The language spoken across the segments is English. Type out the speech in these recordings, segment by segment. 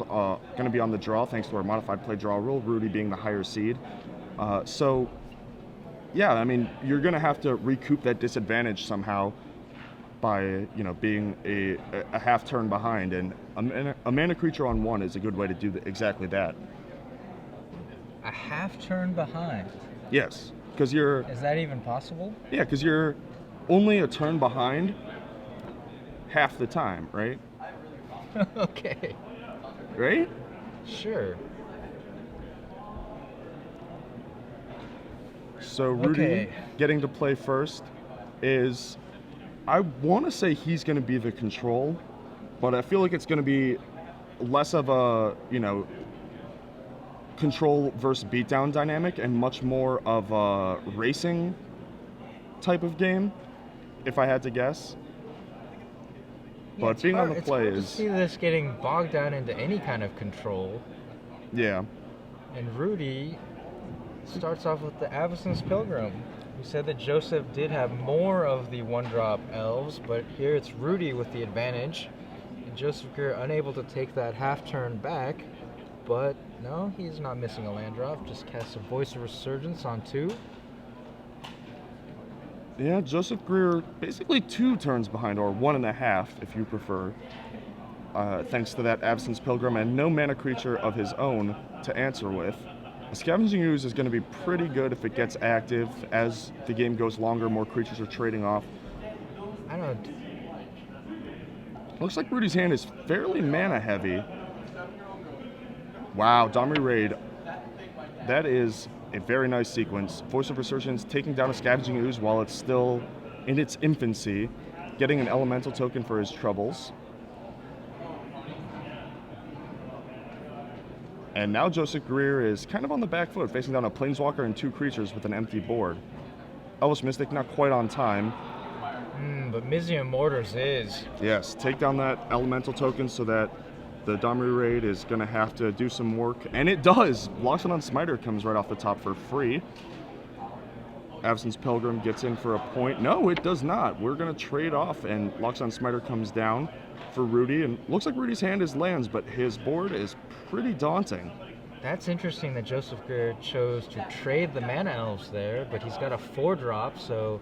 is going to be on the draw thanks to our modified play draw rule, Rudy being the higher seed. So, yeah, I mean, you're going to have to recoup that disadvantage somehow by, being a half turn behind. And a mana creature on 1 is a good way to do exactly that. A half turn behind? Yes, because you're... Is that even possible? Yeah, because you're only a turn behind half the time, right? Okay. Right? Sure. So Rudy getting to play first is, I want to say he's going to be the control, but I feel like it's going to be less of a, control versus beatdown dynamic and much more of a racing type of game, if I had to guess. Yeah, but being on the play is... It's hard to see this getting bogged down into any kind of control. Yeah. And Rudy starts off with the Avacyn's Pilgrim. We said that Joseph did have more of the one-drop elves, but here it's Rudy with the advantage. And Joseph Greer unable to take that half-turn back, but no, he's not missing a land drop. Just casts a Voice of Resurgence on 2. Yeah, Joseph Greer basically 2 turns behind, or 1.5 if you prefer, thanks to that Avacyn's Pilgrim and no mana creature of his own to answer with. A Scavenging Ooze is going to be pretty good if it gets active. As the game goes longer, more creatures are trading off. I don't... Looks like Rudy's hand is fairly mana heavy. Wow, Domri Raid. That is a very nice sequence. Voice of Resurgence taking down a Scavenging Ooze while it's still in its infancy, getting an elemental token for his troubles. And now Joseph Greer is kind of on the back foot, facing down a Planeswalker and 2 creatures with an empty board. Elvish Mystic not quite on time. But Mizzium Mortars is. Yes, take down that elemental token so that the Domri Raid is going to have to do some work. And it does! Loxodon Smiter comes right off the top for free. Avacyn's Pilgrim gets in for a point. No, it does not. We're going to trade off, and Loxodon Smiter comes down for Rudy. And looks like Rudy's hand is lands, but his board is pretty daunting. That's interesting that Joseph Greer chose to trade the mana elves there, but he's got a 4-drop, so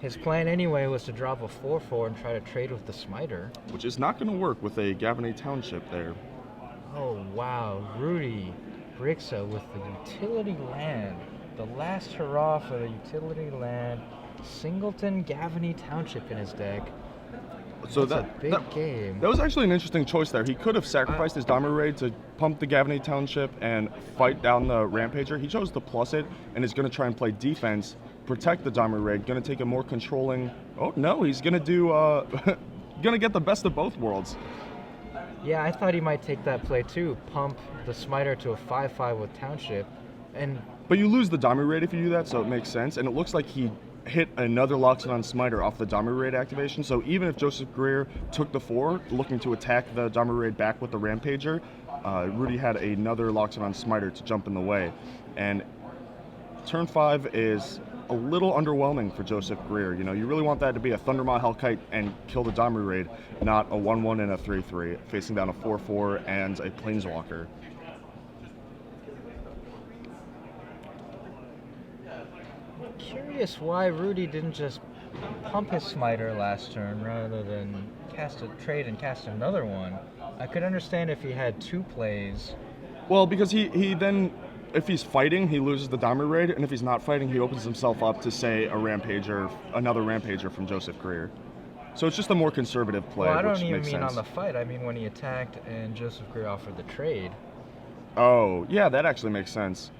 his plan anyway was to drop a 4/4 and try to trade with the Smiter. Which is not going to work with a Gavany Township there. Oh wow, Rudy Briksza with the utility land. The last hurrah for the utility land. Singleton Gavany Township in his deck. So that's a big game. That was actually an interesting choice there. He could have sacrificed his Domri Raid to pump the Gavany Township and fight down the Rampager. He chose to plus it and is going to try and play defense, protect the Domri Raid, going to take a more controlling... Oh, no, he's going to do... going to get the best of both worlds. Yeah, I thought he might take that play too. Pump the Smiter to a 5/5 with Township. But you lose the Domri Raid if you do that, so it makes sense. And it looks like he hit another Loxodon Smiter off the Domri Raid activation. So even if Joseph Greer took the 4, looking to attack the Domri Raid back with the Rampager, Rudy had another Loxodon Smiter to jump in the way. And turn 5 is a little underwhelming for Joseph Greer. You really want that to be a Thundermaw Hellkite and kill the Domri Raid, not a 1/1 and a 3/3, facing down a 4/4 and a Planeswalker. Curious why Rudy didn't just pump his Smiter last turn rather than cast a trade and cast another one. I could understand if he had 2 plays. Well, because he then, if he's fighting, he loses the Domri Raid, and if he's not fighting, he opens himself up to, say, another Rampager from Joseph Greer. So it's just a more conservative play, well, I don't which even makes mean sense. on the fight. I mean when he attacked and Joseph Greer offered the trade. Oh, yeah, that actually makes sense.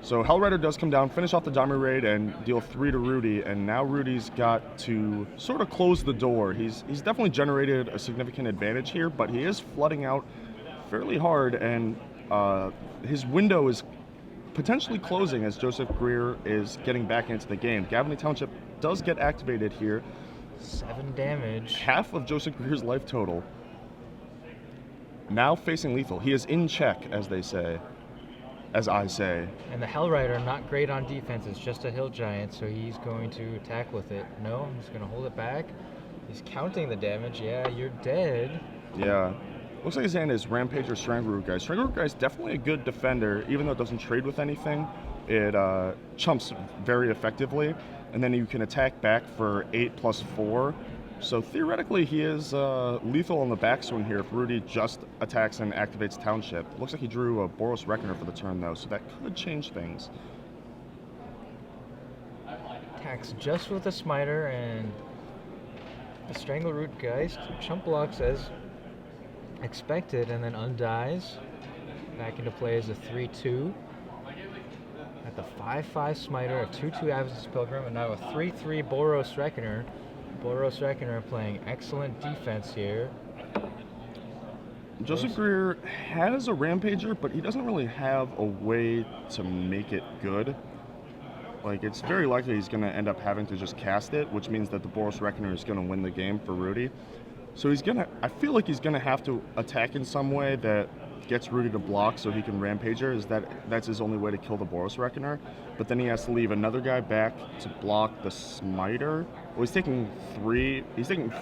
So Hellrider does come down, finish off the Domri Raid, and deal 3 to Rudy, and now Rudy's got to sort of close the door. He's definitely generated a significant advantage here, but he is flooding out fairly hard, and his window is potentially closing as Joseph Greer is getting back into the game. Gavany Township does get activated here. 7 damage. Half of Joseph Greer's life total. Now facing lethal. He is in check, as they say. As I say. And the Hellrider, not great on defense. It's just a hill giant, so he's going to attack with it. No, he's going to hold it back. He's counting the damage. Yeah, you're dead. Yeah. Looks like his hand is Rampage or Strangleroot Guy. Strangleroot Guy is definitely a good defender, even though it doesn't trade with anything. It chumps very effectively, and then you can attack back for 8+4. So theoretically, he is lethal on the backswing here if Rudy just attacks and activates Township. Looks like he drew a Boros Reckoner for the turn, though, so that could change things. Attacks just with a Smiter, and the Strangleroot Geist chump blocks as expected, and then undies. Back into play as a 3/2. At the 5/5 Smiter, a 2/2 Absence Pilgrim, and now a 3/3 Boros Reckoner. Boros Reckoner playing excellent defense here. Joseph Greer has a Rampager, but he doesn't really have a way to make it good. Like, it's very likely he's going to end up having to just cast it, which means that the Boros Reckoner is going to win the game for Rudy. So I feel like he's going to have to attack in some way that gets Rudy to block so he can Rampager. That's his only way to kill the Boros Reckoner. But then he has to leave another guy back to block the Smiter. Well, he's taking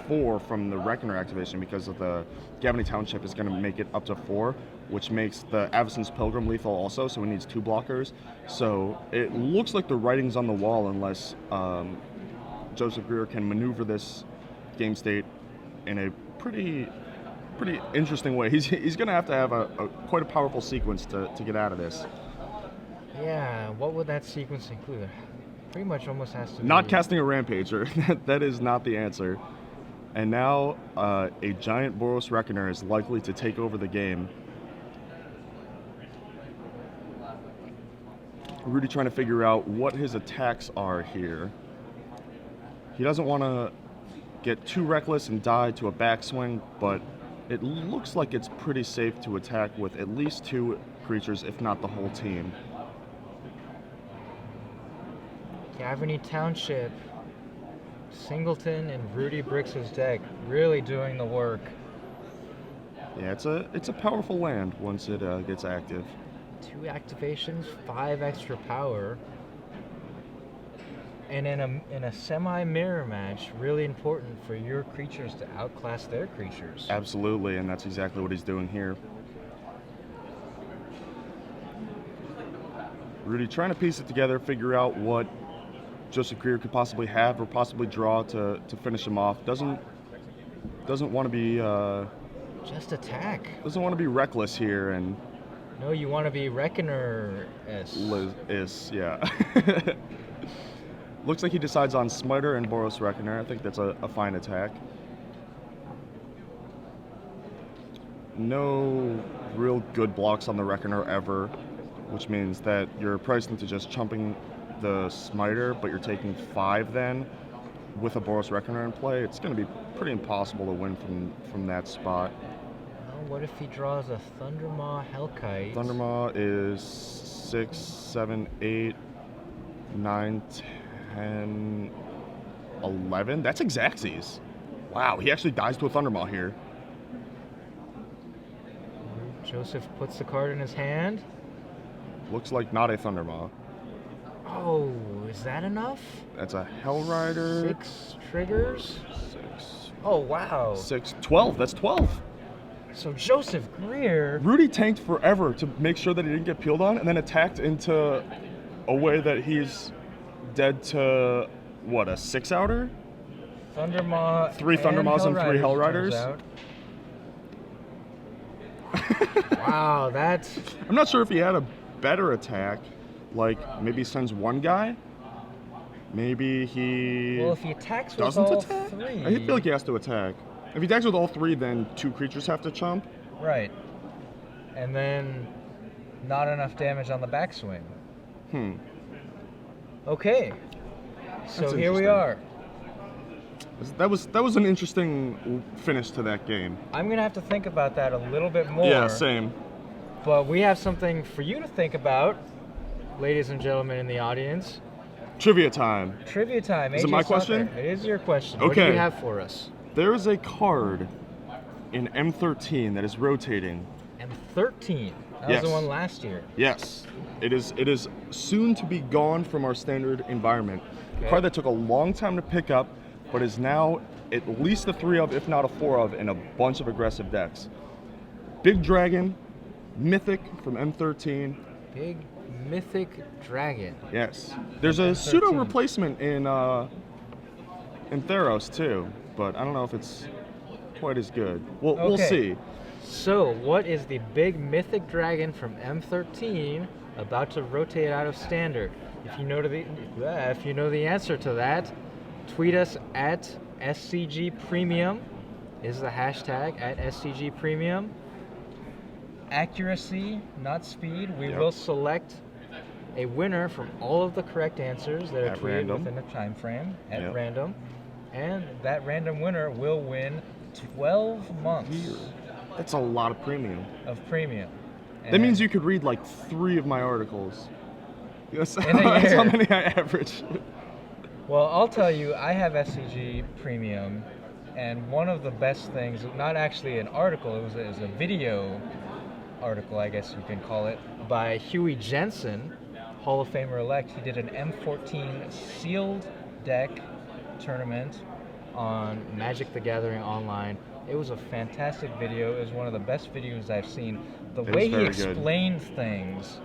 4 from the Reckoner activation because of the Gavany Township is going to make it up to 4, which makes the Avacyn's Pilgrim lethal also, so he needs 2 blockers. So it looks like the writing's on the wall unless Joseph Greer can maneuver this game state in a pretty interesting way. He's going to have a quite a powerful sequence to get out of this. Yeah, what would that sequence include? Pretty much almost has to Not be... casting a Rampager. That is not the answer. And now a giant Boros Reckoner is likely to take over the game. Rudy trying to figure out what his attacks are here. He doesn't want to get too reckless and die to a backswing, but it looks like it's pretty safe to attack with at least 2 creatures, if not the whole team. Gavany Township, Singleton, and Rudy Briksza's deck really doing the work. Yeah, it's a powerful land once it gets active. 2 activations, 5 extra power. And in a semi-mirror match, really important for your creatures to outclass their creatures. Absolutely, and that's exactly what he's doing here. Rudy trying to piece it together, figure out what Joseph Greer could possibly have or possibly draw to finish him off. Doesn't want to be just attack. Doesn't want to be reckless here, and no, you want to be Reckoner-ish. Yeah. Looks like he decides on Smiter and Boros Reckoner. I think that's a fine attack. No real good blocks on the Reckoner ever, which means that you're priced into just chumping the Smiter, but you're taking 5 then with a Boros Reckoner in play. It's going to be pretty impossible to win from that spot. Well, what if he draws a Thundermaw Hellkite? Thundermaw is 6, 7, 8, 9, 10, 11. That's Xaxes. Wow, he actually dies to a Thundermaw here. Joseph puts the card in his hand. Looks like not a Thundermaw. Oh, is that enough? That's a Hellrider. 6 triggers? 6. Oh, wow. 6. 12. That's 12. So Joseph Greer... Rudy tanked forever to make sure that he didn't get peeled on, and then attacked into a way that he's dead to, what, a 6-outer? Thundermaw... 3 Thundermaws and 3 Hellriders? Wow, that's... I'm not sure if he had a better attack. Like, maybe he sends 1 guy? Maybe he... Well, if he attacks with doesn't all attack? 3... I feel like he has to attack. If he attacks with all 3, then 2 creatures have to chump. Right. And then not enough damage on the backswing. Okay. So here we are. That was an interesting finish to that game. I'm going to have to think about that a little bit more. Yeah, same. But we have something for you to think about, ladies and gentlemen in the audience. Trivia time. Trivia time. Is it my question? It is your question. Okay. What do you have for us? There is a card in M13 that is rotating. M13? That was the one last year. Yes. It is soon to be gone from our standard environment. Okay. A card that took a long time to pick up, but is now at least a 3 of, if not a 4 of, in a bunch of aggressive decks. Big Dragon, Mythic from M13. Big Mythic Dragon. Yes. There's a M13. pseudo replacement in Theros too, but I don't know if it's quite as good. We'll Okay. see. So, what is the Big Mythic Dragon from M13 about to rotate out of Standard? If you know the answer to that, tweet us at SCG Premium. Is the hashtag at SCG Premium. Accuracy, not speed. We Yep. will select a winner from all of the correct answers that are At tweeted random. within a time frame at Yep. random, and that random winner will win 12 months That's a lot of premium. of premium. That means you could read like 3 of my articles. Yes, In a that's how year. many I average. Well, I'll tell you, I have SCG Premium, and one of the best things, not actually an article, it was a video article, I guess you can call it, by Huey Jensen, Hall of Famer elect. He did an M14 sealed deck tournament on Magic the Gathering Online. It was a fantastic video. It was one of the best videos I've seen. The It way was he very good. explained things,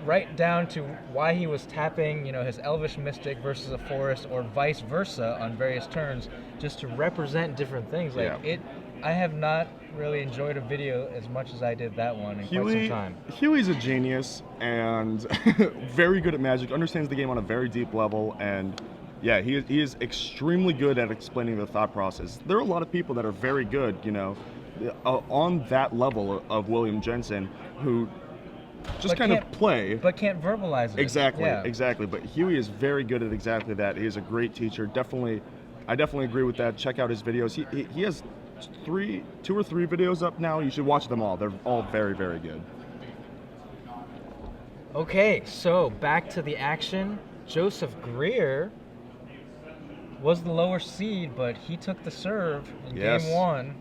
right down to why he was tapping, his Elvish Mystic versus a Forest or vice versa on various turns, just to represent different things. I have not really enjoyed a video as much as I did that one in quite some time. Huey's a genius and very good at Magic, understands the game on a very deep level, and yeah, he is extremely good at explaining the thought process. There are a lot of people that are very good, on that level of William Jensen, who just But kind of can't- play. But can't verbalize it. Exactly, Yeah. exactly. But Huey is very good at exactly that. He is a great teacher. I definitely agree with that. Check out his videos. He has 2 or 3 videos up now. You should watch them all. They're all very, very good. Okay, so back to the action. Joseph Greer was the lower seed, but he took the serve in Yes. game 1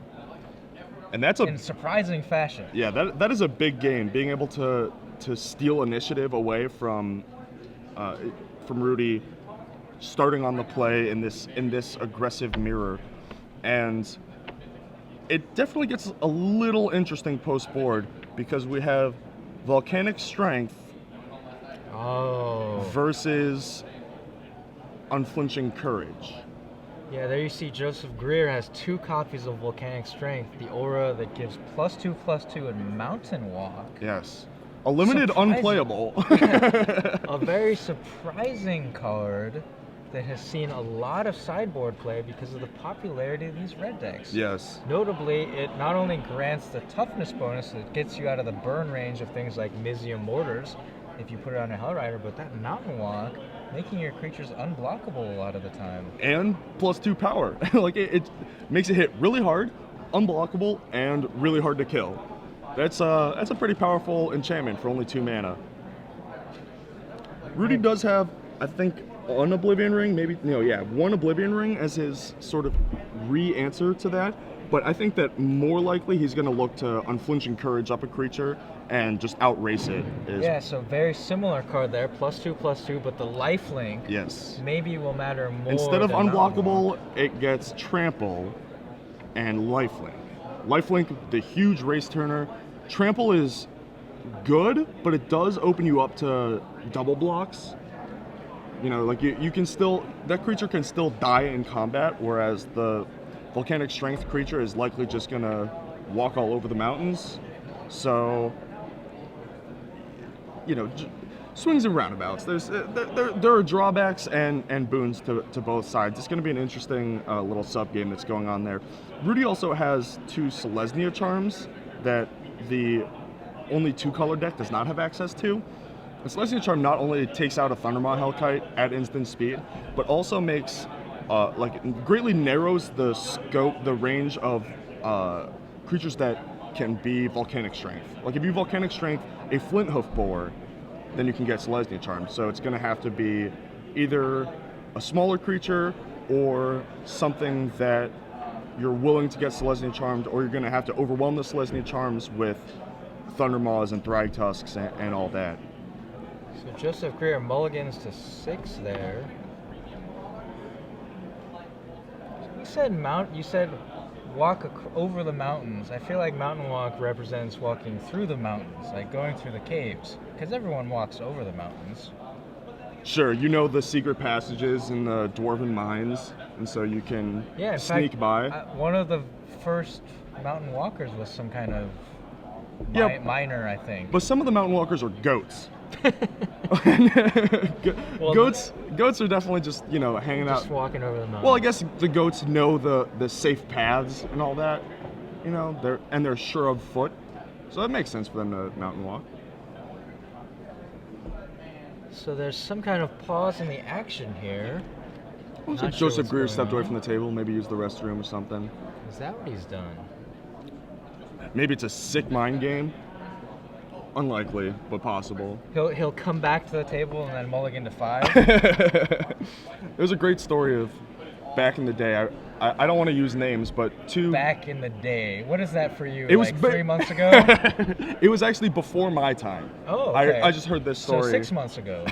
And that's in surprising fashion. yeah, that is a big game. Being able to steal initiative away from Rudy, starting on the play in this aggressive mirror, and it definitely gets a little interesting post board because we have Volcanic Strength Oh. versus Unflinching Courage. Yeah, there you see Joseph Greer has 2 copies of Volcanic Strength, the aura that gives +2/+2 in Mountain Walk. Yes. A limited Surprising. unplayable. A very surprising card that has seen a lot of sideboard play because of the popularity of these red decks. Yes. Notably, it not only grants the toughness bonus that gets you out of the burn range of things like Mizium Mortars if you put it on a Hellrider, but that Mountain Walk, making your creatures unblockable a lot of the time. And +2 power. Like it makes it hit really hard, unblockable, and really hard to kill. That's a pretty powerful enchantment for only 2 mana. Rudy does have, I think, an Oblivion Ring, maybe, one Oblivion Ring as his sort of re-answer to that. But I think that more likely he's going to look to Unflinching Courage up a creature and just outrace it. Yeah, so very similar card there, +2/+2, but the lifelink Yes. maybe will matter more. Instead of than Mountain Walk. unblockable, it gets Trample and Lifelink. Lifelink, the huge race turner. Trample is good, but it does open you up to double blocks. You can still, that creature can still die in combat, whereas the Volcanic Strength creature is likely just gonna walk all over the mountains. So, swings and roundabouts. There are drawbacks and boons to both sides. It's going to be an interesting little sub game that's going on there. Rudy also has 2 Selesnya charms that the only 2-color deck does not have access to. The Selesnya charm not only takes out a Thundermaw Hellkite at instant speed, but also makes greatly narrows the scope, the range of creatures that can be Volcanic Strength. Like if you Volcanic Strength a Flint Hoof Boar, then you can get Selesnya Charm. So it's going to have to be either a smaller creature or something that you're willing to get Selesnya Charmed, or you're going to have to overwhelm the Selesnya Charms with Thundermaws and Thragtusks and all that. So Joseph Greer mulligans to 6 there. You said walk over the mountains. I feel like mountain walk represents walking through the mountains, like going through the caves, because everyone walks over the mountains. Sure, you know the secret passages in the dwarven mines, and so you can Yeah, in sneak fact, by. one of the first mountain walkers was some kind of miner, I think. But some of the mountain walkers are goats. Well, goats are definitely just, you know, hanging just out. walking over the mountain. Well, I guess the goats know the safe paths and all that, you know, they're sure of foot, so it makes sense for them to mountain walk. So there's some kind of pause in the action here. Looks Not like sure Joseph what's Greer going stepped away on. from the table, maybe used the restroom or something. Is that what he's done? Maybe it's a sick mind game. Unlikely, but possible. He'll come back to the table and then mulligan to 5. There's a great story of back in the day. I don't want to use names, but two. Back in the day. What is that for you? It was 3 months ago? It was actually before my time. Oh, okay. I just heard this story. So 6 months ago.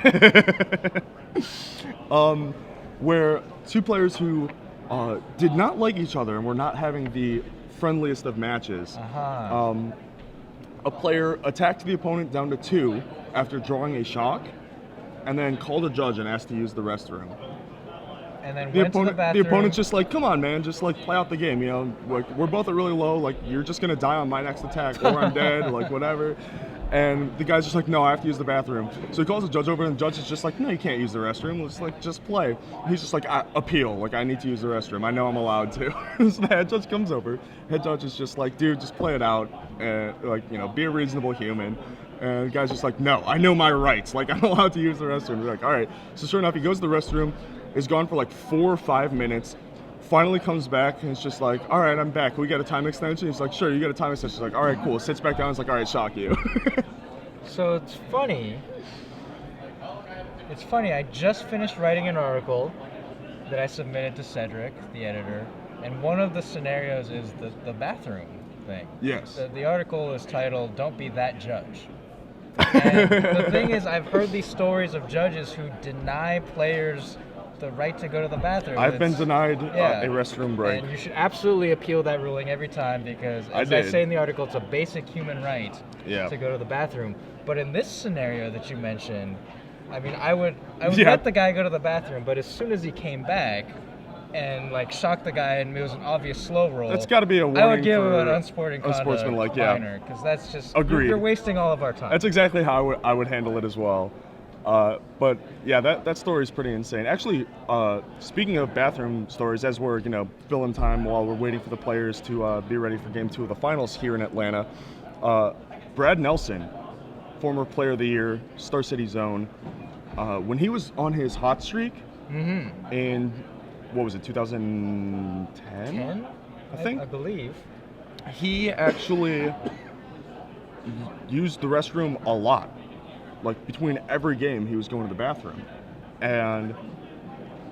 Where two players who did not like each other and were not having the friendliest of matches. Uh-huh. A player attacked the opponent down to 2 after drawing a shock, and then called a judge and asked to use the restroom. And then The went to the opponent, bathroom. the opponent's just like, come on, man, just like play out the game. You know, like we're both at really low. Like you're just gonna die on my next attack, or I'm dead, like whatever. And the guy's just like, no, I have to use the bathroom. So he calls the judge over, and the judge is just like, no, you can't use the restroom. It's like, just play. He's just like, appeal. Like I need to use the restroom. I know I'm allowed to. So the head judge comes over. Head judge is just like, dude, just play it out. Like, you know, be a reasonable human. And the guy's just like, no, I know my rights. Like I'm allowed to use the restroom. He's like, all right. So sure enough, he goes to the restroom. Is gone for like 4 or 5 minutes. Finally comes back and it's just like, all right, I'm back. We got a time extension. He's like, sure, you got a time extension. He's like, all right, cool. Sits back down. He's like, all right, shock you. So it's funny. It's funny. I just finished writing an article that I submitted to Cedric, the editor, and one of the scenarios is the bathroom thing. Yes. The article is titled "Don't Be That Judge." And the thing is, I've heard these stories of judges who deny players the right to go to the bathroom. I've been denied a restroom break. And you should absolutely appeal that ruling every time because, as I say in the article, it's a basic human right to go to the bathroom. But in this scenario that you mentioned, I mean, I would let the guy go to the bathroom, but as soon as he came back and like shocked the guy and it was an obvious slow roll, That's got to be a warning. I would give him for an unsportsmanlike minor because that's just Agreed. You're wasting all of our time. That's exactly how I would handle it as well. But yeah, that story is pretty insane. Actually, speaking of bathroom stories, as we're filling time while we're waiting for the players to be ready for Game 2 of the finals here in Atlanta, Brad Nelson, former Player of the Year, Star City Zone, when he was on his hot streak, in what was it, 2010? I think. I believe. He actually used the restroom a lot. Like between every game, he was going to the bathroom, and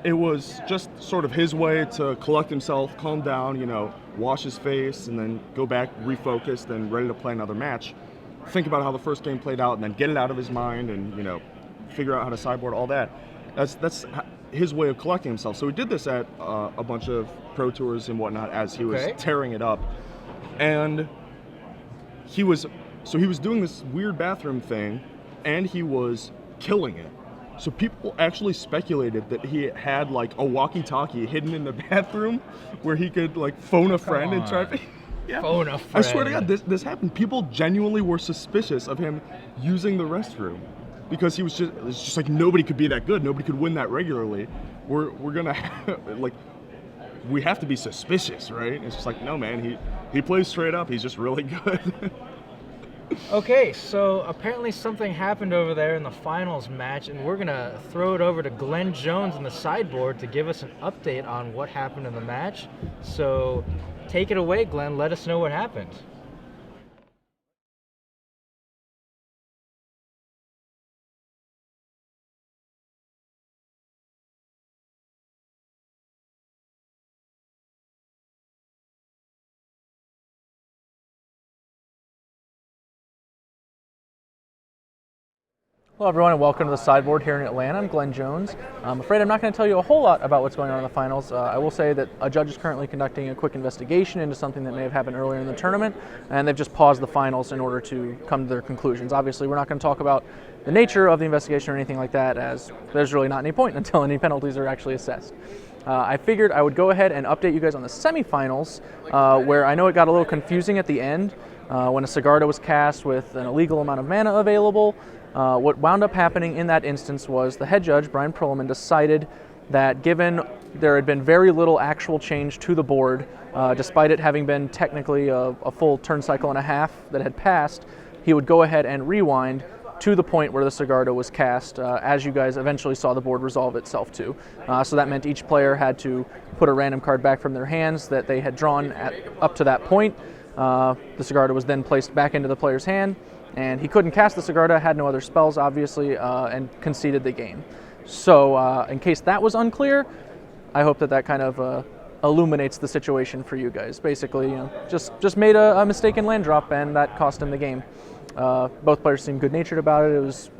it was just sort of his way to collect himself, calm down, wash his face, and then go back refocused and ready to play another match. Think about how the first game played out, and then get it out of his mind, and figure out how to sideboard all that. That's his way of collecting himself. So he did this at a bunch of pro tours and whatnot as he was tearing it up, and he was doing this weird bathroom thing. And he was killing it. So people actually speculated that he had like a walkie-talkie hidden in the bathroom where he could like phone a friend and try to phone a friend. I swear to God, this happened. People genuinely were suspicious of him using the restroom because it's just like nobody could be that good. Nobody could win that regularly. We're gonna we have to be suspicious, right? It's just like, no, man, he plays straight up. He's just really good. Okay, so apparently something happened over there in the finals match, and we're going to throw it over to Glenn Jones in the sideboard to give us an update on what happened in the match. So take it away, Glenn. Let us know what happened. Hello everyone and welcome to the sideboard here in Atlanta. I'm Glenn Jones. I'm afraid I'm not going to tell you a whole lot about what's going on in the finals. I will say that a judge is currently conducting a quick investigation into something that may have happened earlier in the tournament, and they've just paused the finals in order to come to their conclusions. Obviously, we're not going to talk about the nature of the investigation or anything like that, as there's really not any point until any penalties are actually assessed. I figured I would go ahead and update you guys on the semifinals, where I know it got a little confusing at the end when a Sigarda was cast with an illegal amount of mana available. What wound up happening in that instance was the head judge, Brian Perlman, decided that given there had been very little actual change to the board, despite it having been technically a full turn cycle and a half that had passed, he would go ahead and rewind to the point where the Sigarda was cast, as you guys eventually saw the board resolve itself to. So that meant each player had to put a random card back from their hands that they had drawn up to that point. The Sigarda was then placed back into the player's hand, and he couldn't cast the Sigarda, had no other spells, obviously, and conceded the game. So in case that was unclear, I hope that kind of illuminates the situation for you guys. Basically, just made a mistaken land drop, and that cost him the game. Both players seemed good-natured about it. It was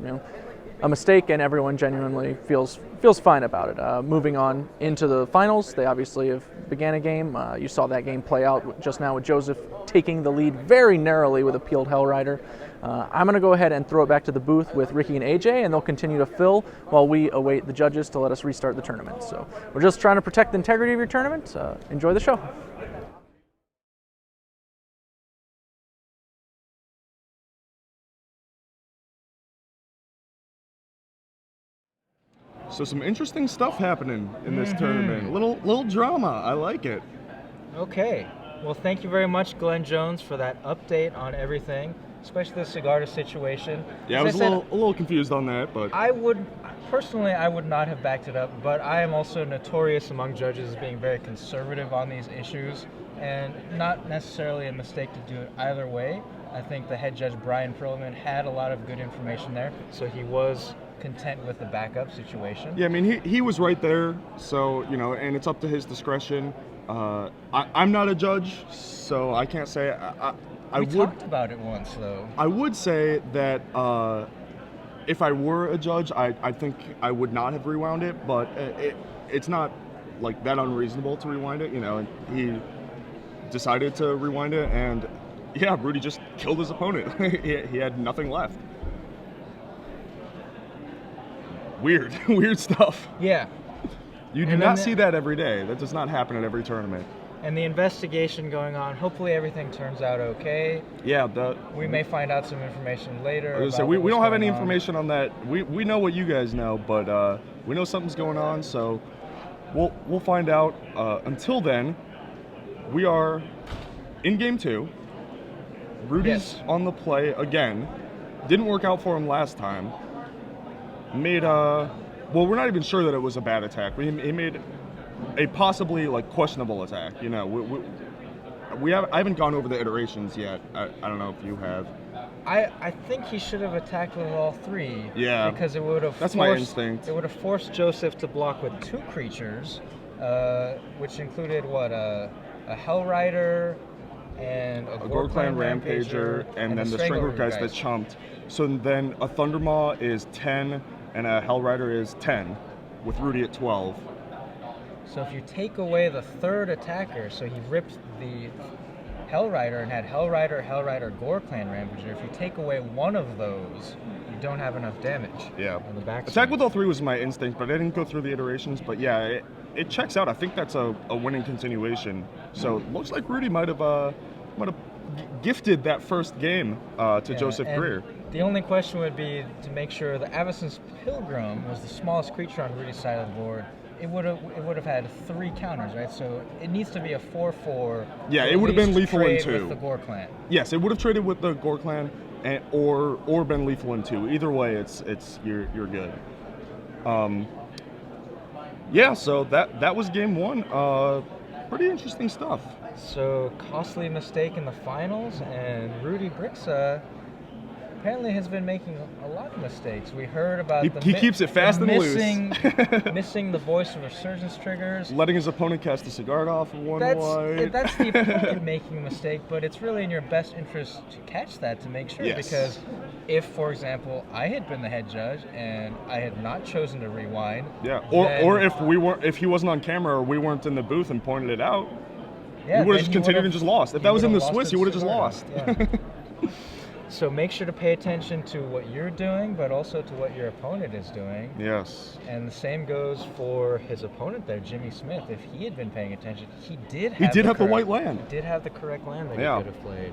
a mistake, and everyone genuinely feels fine about it. Moving on into the finals, they obviously have began a game. You saw that game play out just now with Joseph taking the lead very narrowly with a peeled Hellrider. I'm going to go ahead and throw it back to the booth with Ricky and AJ, and they'll continue to fill while we await the judges to let us restart the tournament. So we're just trying to protect the integrity of your tournament. Enjoy the show. So some interesting stuff happening in this tournament. Little drama. I like it. Okay. Well, thank you very much, Glenn Jones, for that update on everything, especially the Sigarda situation. Yeah, I was a little confused on that, but I would not have backed it up, but I am also notorious among judges as being very conservative on these issues, and not necessarily a mistake to do it either way. I think the head judge, Brian Perlman, had a lot of good information there, so he was content with the backup situation. yeah, I mean he was right there, so and it's up to his discretion. I'm not a judge, so I can't say. We talked about it once, though. I would say that if I were a judge, I think I would not have rewound it, but it's not like that unreasonable to rewind it, and he decided to rewind it, and yeah, Rudy just killed his opponent. He had nothing left. Weird stuff. Yeah. You do not see that every day. That does not happen at every tournament. And the investigation going on, hopefully everything turns out okay. Yeah, we may find out some information later. I was gonna say, we don't have any information on that. We know what you guys know, but we know something's going on, so we'll find out. Until then, we are in game 2. Rudy's on the play again. Didn't work out for him last time. Made well, we're not even sure that it was a bad attack. He made a possibly questionable attack. I haven't gone over the iterations yet. I don't know if you have. I think he should have attacked with all 3. Yeah. Because it would have. That's my instinct. It would have forced Joseph to block with 2 creatures, which included a Hellrider and a Gore-Clan Rampager, and then the Strangler guys that chumped. So then a Thundermaw is 10, and a Hellrider is 10, with Rudy at 12. So if you take away the 3rd attacker, so he ripped the Hellrider and had Hellrider, Gore-Clan Rampager. If you take away one of those, you don't have enough damage. Yeah. On the back. Attack with all 3 was my instinct, but I didn't go through the iterations. But yeah, it checks out. I think that's a winning continuation. So it looks like Rudy might have gifted that first game to Joseph Greer. The only question would be to make sure the Avacyn's Pilgrim was the smallest creature on Rudy's side of the board. It would have had 3 counters, right? So it needs to be a 4/4. Yeah, it would have been lethal in 2. With the Gore Clan. Yes, it would have traded with the Gore Clan, or been lethal in 2. Either way, you're good. Yeah, so that was game 1. Pretty interesting stuff. So costly mistake in the finals, and Rudy Briksza apparently has been making a lot of mistakes. We heard about He keeps it fast and loose. missing the voice of resurgence triggers. Letting his opponent cast the cigar off of one white. That's the opponent making a mistake, but it's really in your best interest to catch that, to make sure. Yes. Because if, for example, I had been the head judge and I had not chosen to rewind, Yeah, or if he wasn't on camera or we weren't in the booth and pointed it out, yeah, you would have just continued and just lost. If that was in the Swiss, you would have just lost. Yeah. So make sure to pay attention to what you're doing, but also to what your opponent is doing. Yes. And the same goes for his opponent there, Jimmy Smith. If he had been paying attention, he did have the white land. He did have the correct land that he could have played.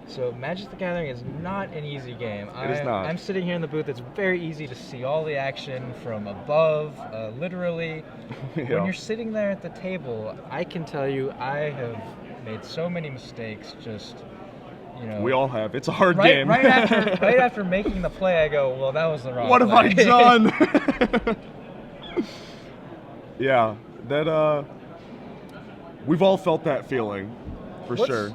So Magic the Gathering is not an easy game. It is not. I'm sitting here in the booth. It's very easy to see all the action from above, literally. Yeah. When you're sitting there at the table, I can tell you I have made so many mistakes just... You know, we all have. It's a hard game. Right after making the play, I go, well, that was the wrong What play. have I done? Yeah, that we've all felt that feeling, for sure.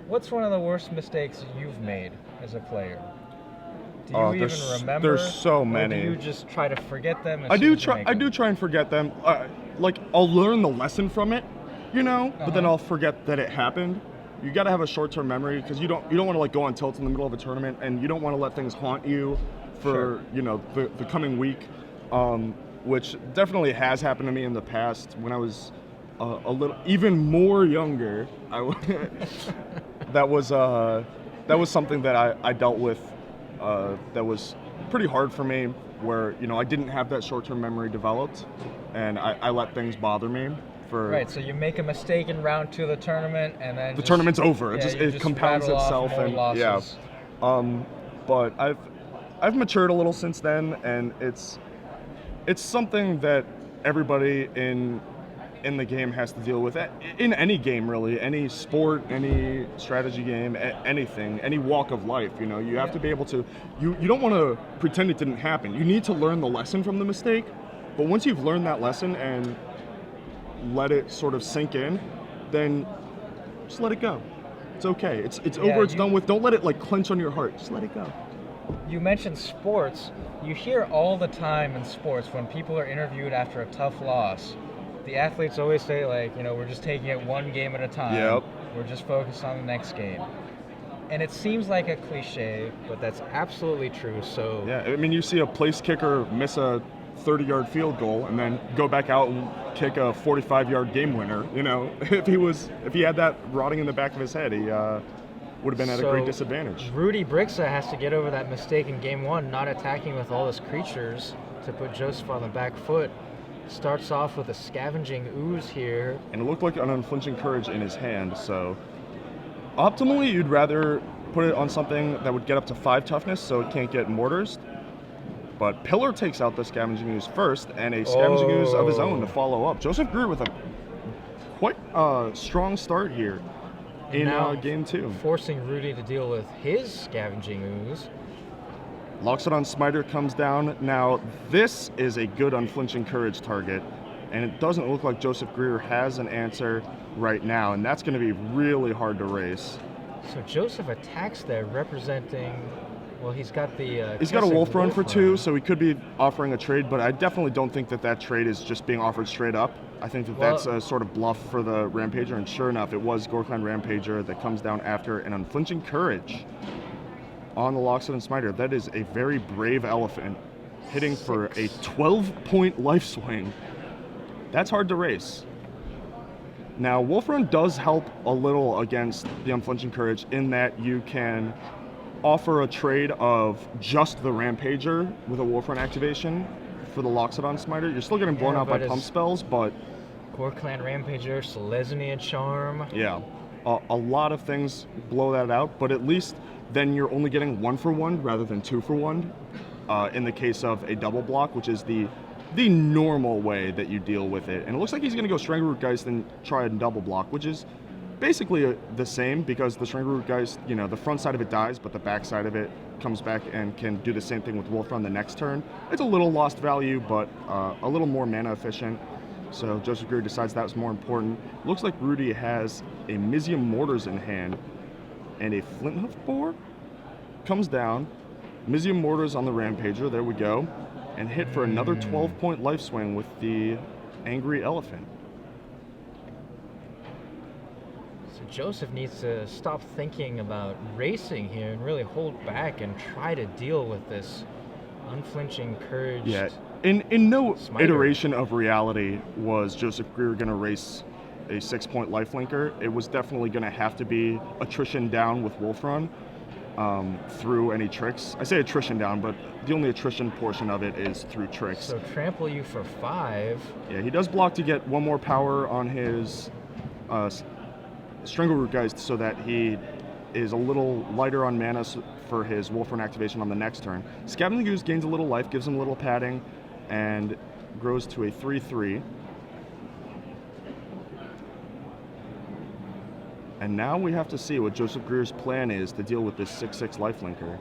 What's one of the worst mistakes you've made as a player? Do you even remember? There's so many. Or do you just try to forget them? I do try and forget them. Like I'll learn the lesson from it, you know, but then I'll forget that it happened. You got to have a short-term memory because you don't want to like go on tilt in the middle of a tournament, and you don't want to let things haunt you for the coming week, which definitely has happened to me in the past when I was a little even more younger. That was something that I dealt with that was pretty hard for me, where I didn't have that short-term memory developed, and I let things bother me. Right, so you make a mistake in round 2 of the tournament, and then the tournament's over. It compounds itself, and losses. But I've matured a little since then, and it's something that everybody in the game has to deal with. In any game, really, any sport, any strategy game, anything, any walk of life. You have to be able to. You don't want to pretend it didn't happen. You need to learn the lesson from the mistake. But once you've learned that lesson and let it sort of sink in, then just let it go. It's okay. It's over. It's done with. Don't let it like clench on your heart. Just let it go. You mentioned sports. You hear all the time in sports when people are interviewed after a tough loss, the athletes always say we're just taking it one game at a time. Yep. We're just focused on the next game. And it seems like a cliche, but that's absolutely true. So yeah, I mean, you see a place kicker miss a 30-yard field goal and then go back out and kick a 45-yard game winner. If he had that rotting in the back of his head, he would have been at a great disadvantage. Rudy Briksza has to get over that mistake in game 1, not attacking with all his creatures to put Joseph on the back foot. Starts off with a scavenging ooze here. And it looked like an unflinching courage in his hand, so optimally you'd rather put it on something that would get up to 5 toughness so it can't get mortars. But Pillar takes out the Scavenging Ooze first, and a Scavenging Ooze of his own to follow up. Joseph Greer with a quite strong start here in game 2. Forcing Rudy to deal with his Scavenging Ooze. Loxodon Smiter comes down. Now, this is a good Unflinching Courage target, and it doesn't look like Joseph Greer has an answer right now, and that's going to be really hard to race. So Joseph attacks there, representing... Well, he's got the... he's got a Wolf Run for 2, so he could be offering a trade, but I definitely don't think that trade is just being offered straight up. I think that's a sort of bluff for the Rampager, and sure enough, it was Gorkland Rampager that comes down after an Unflinching Courage on the Loxodon Smiter. That is a very brave elephant, hitting for a 12-point life swing. That's hard to race. Now, Wolf Run does help a little against the Unflinching Courage in that you can offer a trade of just the Rampager with a Wolf Run activation for the Loxodon Smiter. You're still getting blown out by pump spells, but... Gorkland Rampager, Selesnya Charm. Yeah, a lot of things blow that out, but at least then you're only getting 1 for 1 rather than 2 for 1 in the case of a double block, which is the normal way that you deal with it. And it looks like he's going to go Strangleroot Geist and try and double block, which is basically the same, because the Strangleroot Geist, the front side of it dies, but the back side of it comes back and can do the same thing with Wolf Run the next turn. It's a little lost value, but a little more mana efficient. So Joseph Greer decides that was more important. Looks like Rudy has a Mizium Mortars in hand, and a Flinthoof Boar comes down. Mizium Mortars on the Rampager, there we go. And hit for another 12-point life swing with the Angry Elephant. So Joseph needs to stop thinking about racing here and really hold back and try to deal with this unflinching courage. Yeah, in no Smiter. iteration of reality was Joseph Greer going to race a 6-point lifelinker. It was definitely going to have to be attrition down with Wolf Run through any tricks. I say attrition down, but the only attrition portion of it is through tricks. So trample you for 5. Yeah, he does block to get 1 more power on his Strangleroot Geist so that he is a little lighter on mana for his Wolf Run activation on the next turn. Scavenging Ooze gains a little life, gives him a little padding, and grows to a 3/3. And now we have to see what Joseph Greer's plan is to deal with this 6/6 lifelinker.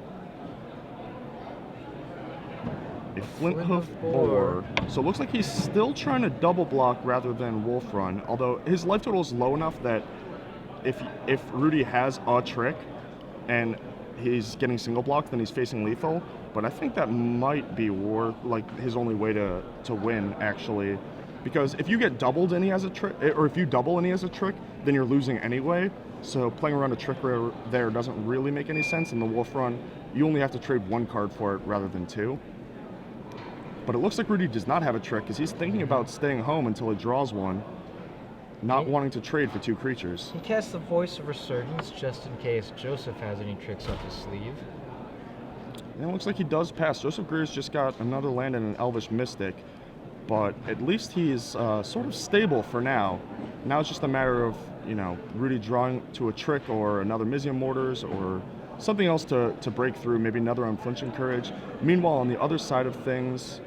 A Flint Hoof Boar. So it looks like he's still trying to double block rather than Wolf Run, although his life total is low enough that if Rudy has a trick and he's getting single blocked, then he's facing lethal. But I think that might be his only way to win, actually. Because if you get doubled and he has a trick, or if you double and he has a trick, then you're losing anyway. So playing around a trick there doesn't really make any sense. In the Wolf Run, you only have to trade 1 card for it rather than 2. But it looks like Rudy does not have a trick because he's thinking about staying home until he draws one, not wanting to trade for 2 creatures. He casts the Voice of Resurgence just in case Joseph has any tricks up his sleeve. And it looks like he does pass. Joseph Greer's just got another land and an Elvish Mystic, but at least he's sort of stable for now. Now it's just a matter of, Rudy drawing to a trick or another Mizium Mortars or something else to break through, maybe another Unflinching Courage. Meanwhile, on the other side of things,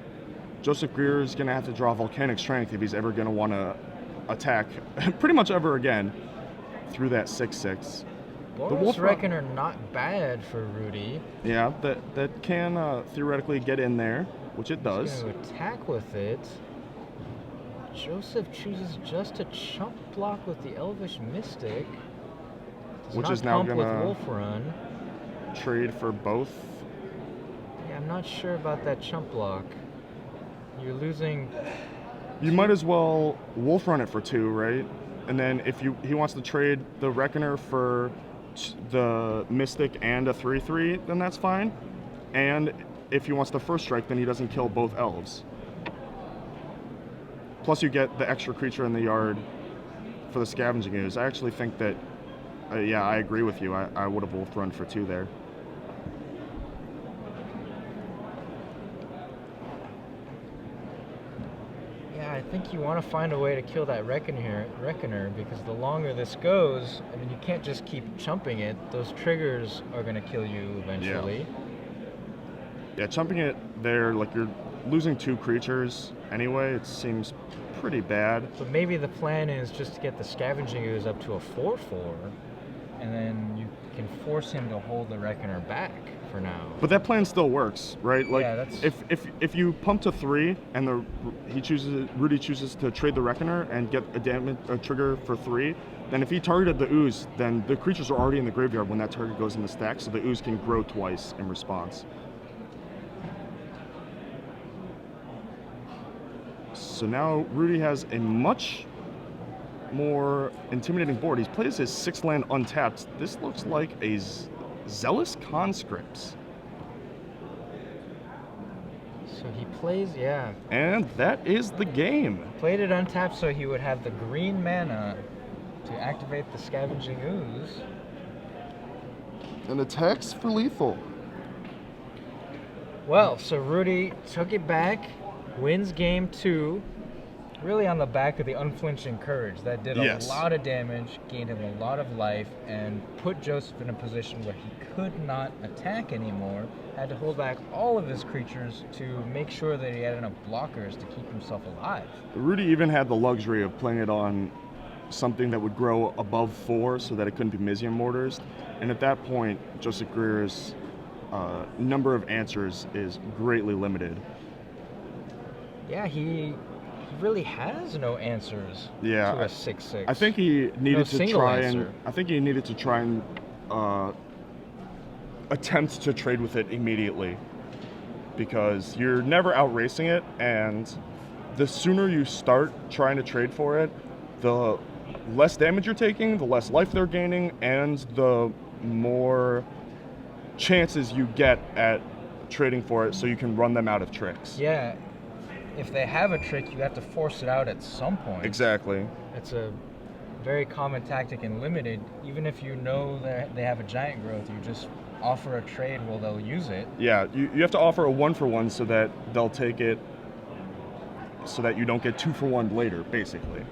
Joseph Greer is going to have to draw Volcanic Strength if he's ever going to want to attack pretty much ever again through that 6/6. Boros Reckoner not bad for Rudy. Yeah, that can theoretically get in there, which it does. He's going to attack with it. Joseph chooses just to chump block with the Elvish Mystic. Which is now going with to Wolf Run. Trade for both. Yeah, I'm not sure about that chump block. You're losing. You might as well Wolf Run it for 2, right? And then if he wants to trade the Reckoner for the Mystic and a 3/3, then that's fine. And if he wants the first strike, then he doesn't kill both elves. Plus you get the extra creature in the yard for the Scavenging Ooze. I actually think that, yeah, I agree with you. I would have Wolf Run for 2 there. I think you want to find a way to kill that Reckoner because the longer this goes, I mean, you can't just keep chumping it. Those triggers are going to kill you eventually. Yeah, chumping it there, like you're losing 2 creatures anyway, it seems pretty bad. But maybe the plan is just to get the Scavenging Ooze up to a 4/4, and then you can force him to hold the Reckoner back for now. But that plan still works, right? Like, yeah, that's... if you pump to 3 and Rudy chooses to trade the Reckoner and get a trigger for 3, then if he targeted the Ooze, then the creatures are already in the graveyard when that target goes in the stack, so the Ooze can grow twice in response. So now Rudy has a much more intimidating board. He plays his 6 land untapped. This looks like a Zealous Conscripts. So he plays, yeah. And that is the game. Played it untapped so he would have the green mana to activate the Scavenging Ooze. And attacks for lethal. Well, so Rudy took it back, wins game 2, really on the back of the Unflinching Courage. That did a lot of damage, gained him a lot of life, and put Joseph in a position where he could not attack anymore. Had to hold back all of his creatures to make sure that he had enough blockers to keep himself alive. Rudy even had the luxury of playing it on something that would grow above 4 so that it couldn't be Mizium Mortars. And at that point, Joseph Greer's number of answers is greatly limited. Yeah, he really has no answers to a 6/6. I think he needed to try answer. and attempt to trade with it immediately, because you're never outracing it, and the sooner you start trying to trade for it, the less damage you're taking, the less life they're gaining, and the more chances you get at trading for it so you can run them out of tricks. Yeah, if they have a trick, you have to force it out at some point. Exactly. It's a very common tactic in Limited. Even if you know that they have a giant growth, you just offer a trade while they'll use it. Yeah, you have to offer a 1-for-1 so that they'll take it, so that you don't get 2-for-1 later, basically.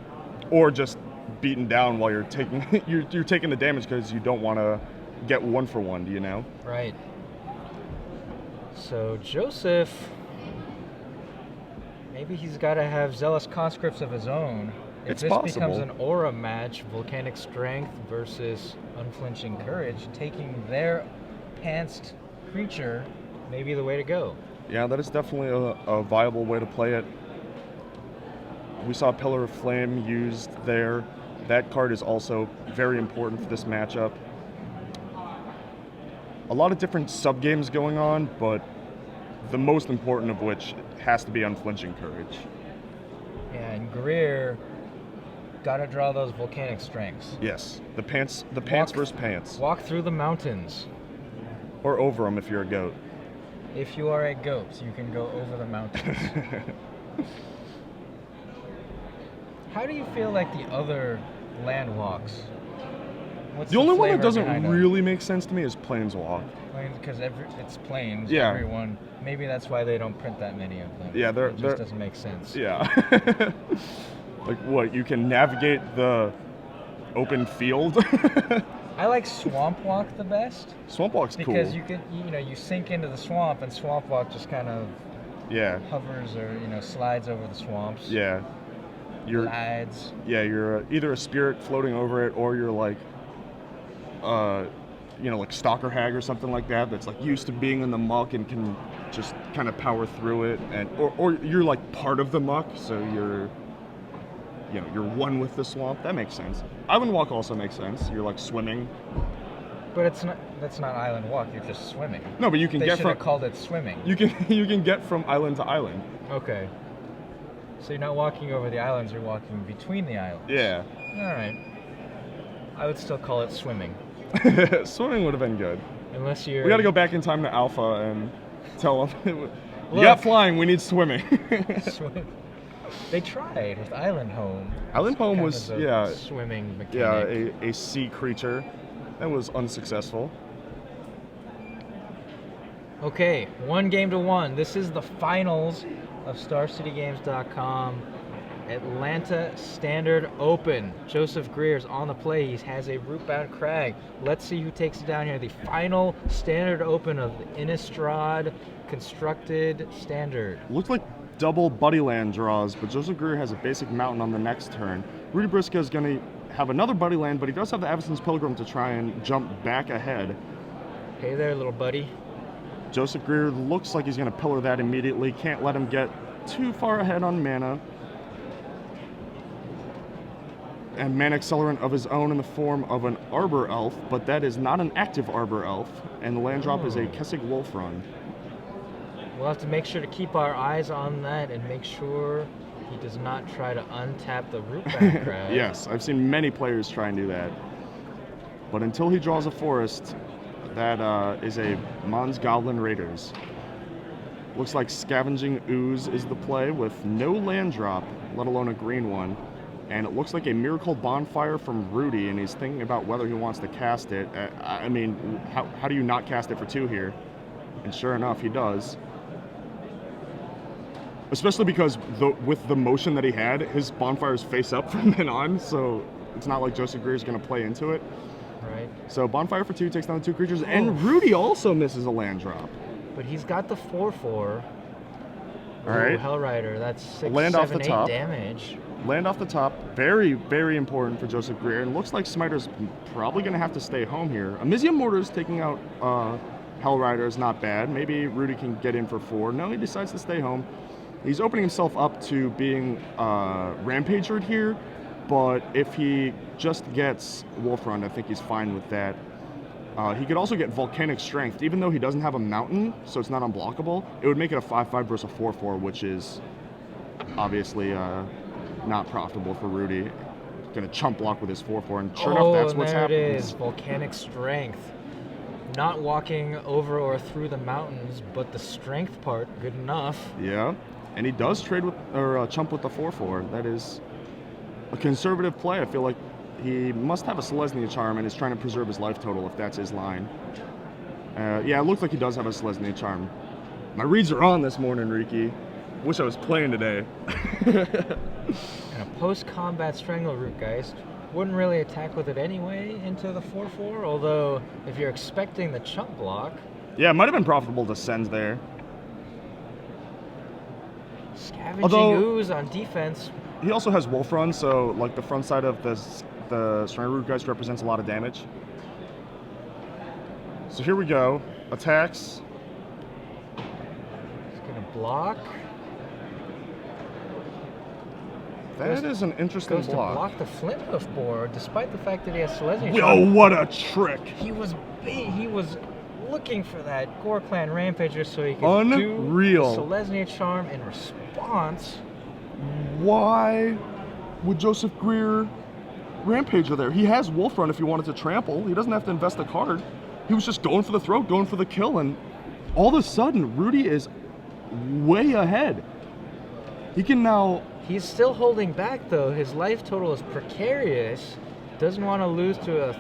Or just beaten down while you're taking you're taking the damage because you don't want to get 1-for-1, you know? Right. So Joseph, maybe he's got to have Zealous Conscripts of his own. If It's this possible. becomes an aura match, Volcanic Strength versus Unflinching Courage, taking their pantsed creature may be the way to go. Yeah, that is definitely a viable way to play it. We saw Pillar of Flame used there. That card is also very important for this matchup. A lot of different sub-games going on, but the most important of which has to be Unflinching Courage. Yeah, and Greer got to draw those Volcanic Strengths. Yes, the pants Walk- versus pants. Walk through the mountains. Or over them if you're a goat. If you are a goat, you can go over the mountains. How do you feel like the other land walks? What's The only one that flavor doesn't behind them? really make sense to me is Planeswalk. Because it's planes. Yeah. Everyone. Maybe that's why they don't print that many of them. Yeah, it just doesn't make sense. Yeah. Like what, you can navigate the open field? I like Swamp Walk the best Swamp Walk's cool. because you can, you sink into the swamp and Swamp Walk just kind of Yeah, hovers or slides over the swamps. yeah. You're Glides. you're either a spirit floating over it, or you're like like Stalker Hag or something like that, that's like used to being in the muck and can just kind of power through it, and or you're like part of the muck, so you're one with the swamp. That makes sense. Island Walk also makes sense. You're like swimming. But that's not Island Walk. You're just swimming. No, but you can They get should from have called it swimming. you can get from island to island. Okay. So you're not walking over the islands. You're walking between the islands. Yeah. All right. I would still call it swimming, Swimming would have been good. unless you're. We got to go back in time to Alpha and tell them, you Look. got flying, we need swimming. Swim. They tried with Island Home. Island Home Kind was, of a yeah, swimming mechanic. yeah, a sea creature. That was unsuccessful. Okay, 1-1. This is the finals of StarCityGames.com Atlanta Standard Open. Joseph Greer's on the play. He has a Rootbound Crag. Let's see who takes it down here. The final Standard Open of the Innistrad constructed Standard. Looks like double Buddyland draws, but Joseph Greer has a basic mountain on the next turn. Rudy Briksza is going to have another Buddyland, but he does have the Avacyn's Pilgrim to try and jump back ahead. Hey there, little buddy. Joseph Greer looks like he's going to pillar that immediately. Can't let him get too far ahead on mana. And mana accelerant of his own in the form of an Arbor Elf, but that is not an active Arbor Elf, and the land drop is a Kessig Wolf Run. We'll have to make sure to keep our eyes on that and make sure he does not try to untap the Rootbound Crag. Yes, I've seen many players try and do that. But until he draws a forest, that is a Mons Goblin Raiders. Looks like Scavenging Ooze is the play with no land drop, let alone a green one. And it looks like a Miracle Bonfire from Rudy, and he's thinking about whether he wants to cast it. I mean, how do you not cast it for 2 here? And sure enough, he does. Especially because with the motion that he had, his bonfires face up from then on, so it's not like Joseph Greer is going to play into it. Right. So Bonfire for 2 takes down the 2 creatures, and Rudy also misses a land drop. But he's got the 4/4. All right. Hellrider, that's 6, Land 7, off the 8 top. damage. Land off the top, very, very important for Joseph Greer. And looks like Smiter's probably going to have to stay home here. Amizium Mortars taking out Hellrider is not bad. Maybe Rudy can get in for 4. No, he decides to stay home. He's opening himself up to being Rampagered here, but if he just gets Wolf Run, I think he's fine with that. He could also get Volcanic Strength, even though he doesn't have a mountain, so it's not unblockable. It would make it a 5/5 versus a 4/4, which is obviously not profitable for Rudy. Gonna chump block with his 4/4, and sure enough, that's what's happening. There it is, Volcanic Strength. Not walking over or through the mountains, but the strength part, good enough. Yeah, and he does trade with or chump with the 4/4. That is a conservative play. I feel like he must have a Selesnya Charm and is trying to preserve his life total if that's his line. Yeah, it looks like he does have a Selesnya Charm. My reads are on this morning, Riki. Wish I was playing today. And a post-combat Strangleroot Geist wouldn't really attack with it anyway into the 4/4, although if you're expecting the chump block... Yeah, it might have been profitable to send there. Scavenging Ooze on defense. He also has Wolf Run, so like the front side of the Strangleroot Geist represents a lot of damage. So here we go. Attacks. He's going to block. That is an interesting goes block. To block the Flint Hoof board, despite the fact that he has Selesnya Oh, Charm. what a trick! He was looking for that Gore Clan Rampager so he could Unreal. do the Selesnya Charm in response. Why would Joseph Greer Rampager there? He has Wolf Run if he wanted to trample. He doesn't have to invest a card. He was just going for the throat, going for the kill, and all of a sudden, Rudy is way ahead. He can now... He's still holding back, though. His life total is precarious. Doesn't want to lose to a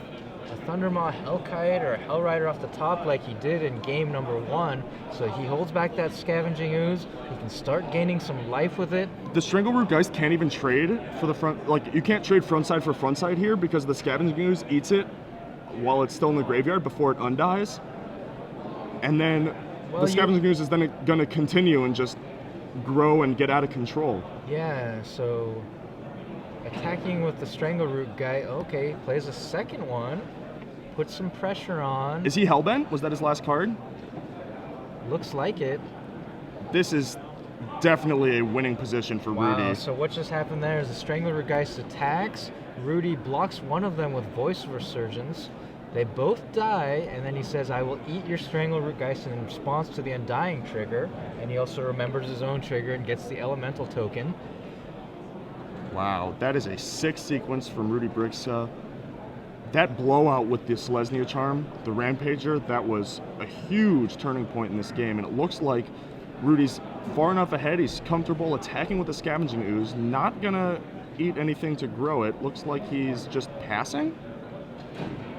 Thundermaw Hellkite or a Hellrider off the top like he did in game number 1. So he holds back that Scavenging Ooze. He can start gaining some life with it. The Strangleroot Geist can't even trade for the front. Like, you can't trade front side for front side here because the Scavenging Ooze eats it while it's still in the graveyard before it undies. And then the Scavenging Ooze is then going to continue and just grow and get out of control. Yeah, so attacking with the Strangleroot guy. Okay, plays a second one. Puts some pressure on. Is he Hellbent? Was that his last card? Looks like it. This is definitely a winning position for Rudy. So what just happened there is the Strangleroot Geist attacks. Rudy blocks one of them with Voice of Resurgence. They both die, and then he says, I will eat your Strangleroot Geist in response to the Undying trigger. And he also remembers his own trigger and gets the Elemental token. Wow, that is a sick sequence from Rudy Briksza. That blowout with the Selesnya Charm, the Rampager, that was a huge turning point in this game. And it looks like Rudy's far enough ahead. He's comfortable attacking with the Scavenging Ooze, not going to eat anything to grow it. Looks like he's just passing.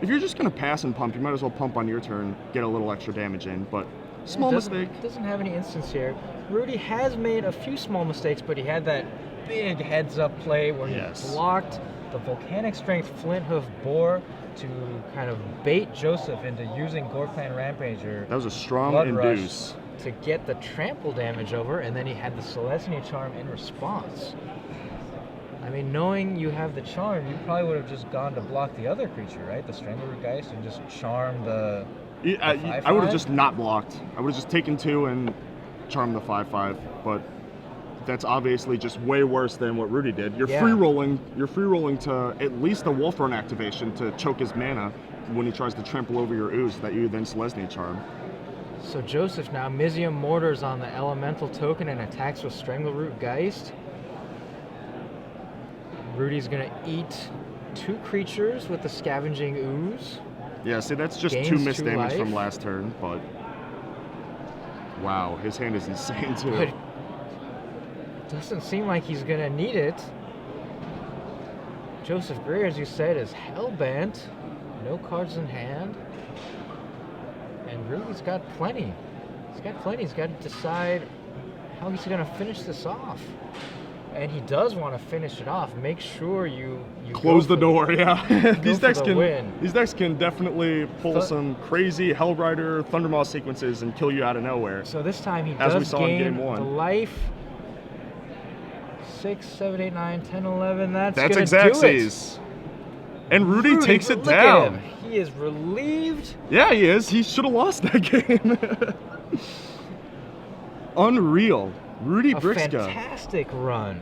If you're just going to pass and pump, you might as well pump on your turn, get a little extra damage in, but small mistake. Doesn't have any instance here. Rudy has made a few small mistakes, but he had that big heads-up play where he blocked the Volcanic Strength Flint Hoof Boar to kind of bait Joseph into using Gore Clan Rampager. That was a strong Blood induce. Rush to get the trample damage over, and then he had the Selesnya Charm in response. I mean, knowing you have the charm, you probably would have just gone to block the other creature, right? The Strangleroot Geist, and just charm the... I would have just not blocked. I would have just taken 2 and charmed the 5/5, but that's obviously just way worse than what Rudy did. You're free rolling to at least a Wolf Run activation to choke his mana when he tries to trample over your ooze that you then Selesnya Charm. So Joseph now Mizium Mortars on the Elemental token and attacks with Strangleroot Geist. Rudy's gonna eat 2 creatures with the Scavenging Ooze. Yeah, see, that's just Gains 2 missed 2 damage life. from last turn, but wow, his hand is insane too. But doesn't seem like he's gonna need it. Joseph Greer, as you said, is hellbent. No cards in hand. And Rudy's got plenty. He's got plenty. He's got to decide how he's gonna finish this off. And he does want to finish it off. Make sure you close the door. Yeah, these decks win. can definitely pull some crazy Hellrider Thundermaw sequences and kill you out of nowhere. So this time he as does we saw gain in game 1. the life. 6, 7, 8, 9, 10, 11. That's gonna Exactsies. And Rudy takes it look down. At him. He is relieved. Yeah, he is. He should have lost that game. Unreal. Rudy Briksza. Fantastic run.